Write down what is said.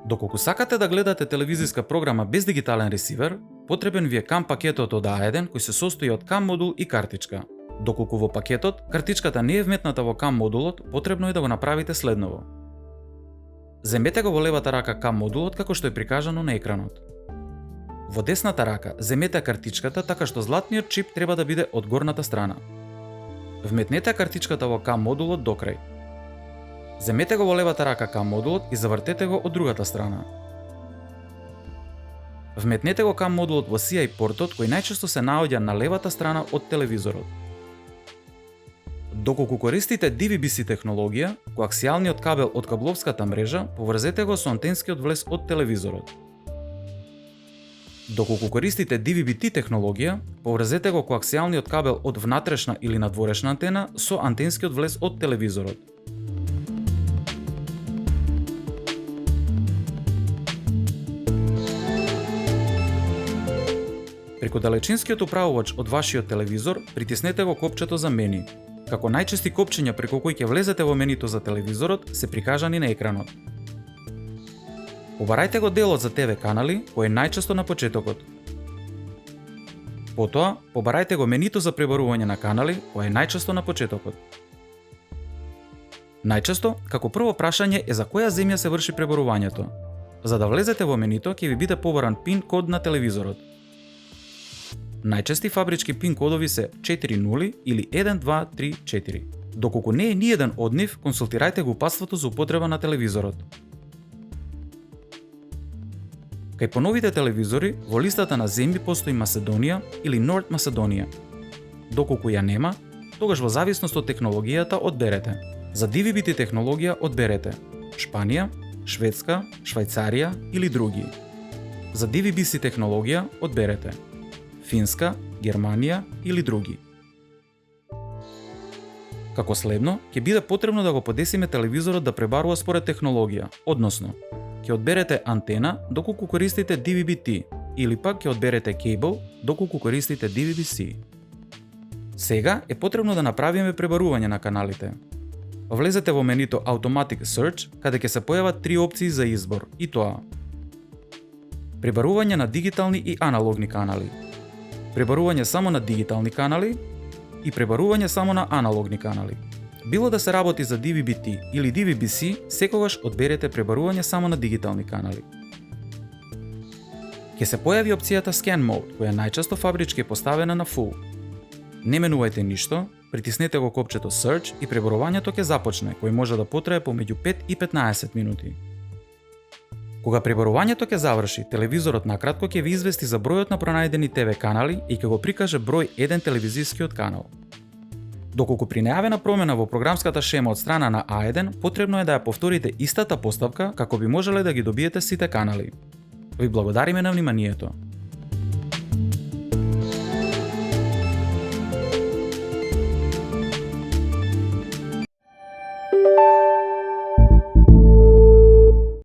Доколку сакате да гледате телевизиска програма без дигитален ресивер, потребен ви е кам пакетот од A1 кој се состои од кам модул и картичка. Доколку во пакетот картичката не е вметната во кам модулот, потребно е да го направите следново. Земете го во левата рака кам модулот како што е прикажано на екранот. Во десната рака земете картичката така што златниот чип треба да биде од горната страна. Вметнете картичката во кам модулот до крај. Земете го во левата рака кам модулот и завртете го од другата страна. Вметнете го кам модулот во CI портот кој најчесто се наоѓа на левата страна од телевизорот. Доколку користите DVB-C технологија, коаксијалниот кабел од кабловската мрежа поврзете го со антенскиот влез од телевизорот. Доколку користите DVB-T технологија, поврзете го коаксијалниот кабел од внатрешна или надворешна антена со антенскиот влез од телевизорот. Преку далечинскиот управувач од вашиот телевизор притиснете го копчето за мени. Како најчести копчења преку кои ќе влезете во менито за телевизорот се прикажани на екранот. Побарајте го делот за ТВ канали, кој е најчесто на почетокот. Потоа, побарајте го менито за пребарување на канали, кој е најчесто на почетокот. Најчесто, како прво прашање е за која земја се врши пребарувањето. За да влезете во менито, ќе ви биде побаран пин код на телевизорот. Најчести фабрички пин кодови се 4.0 или 1.2.3.4. Доколку не е ниеден од нив, консултирајте го упатството за употреба на телевизорот. Кај поновите телевизори, во листата на земји постои Macedonија или North Macedonia. Доколку ја нема, тогаш во зависност од технологијата одберете. За DVB-T технологија одберете Шпанија, Шведска, Швајцарија или други. За DVB-C технологија одберете Финска, Германија или други. Како следно, ќе биде потребно да го подесиме телевизорот да пребарува според технологија, односно, ќе одберете антена доколку користите DVB-T или пак ќе одберете кабел доколку користите DVB-C. Сега е потребно да направиме пребарување на каналите. Влезете во менито Automatic Search, каде ќе се појават три опции за избор, и тоа: пребарување на дигитални и аналогни канали, пребарување само на дигитални канали и пребарување само на аналогни канали. Било да се работи за DVB-T или DVB-C, секогаш одберете пребарување само на дигитални канали. Ќе се појави опцијата Scan Mode, која најчесто фабрички е поставена на Full. Не менувајте ништо, притиснете го копчето Search и пребарувањето ќе започне, кој може да потрае помеѓу 5 и 15 минути. Кога пребарувањето ќе заврши, телевизорот накратко ќе ви извести за бројот на пронајдени ТВ канали и ќе го прикаже број 1 телевизискиот канал. Доколку при најавена промена во програмската шема од страна на A1, потребно е да ја повторите истата постапка како би можеле да ги добиете сите канали. Ви благодариме на вниманието.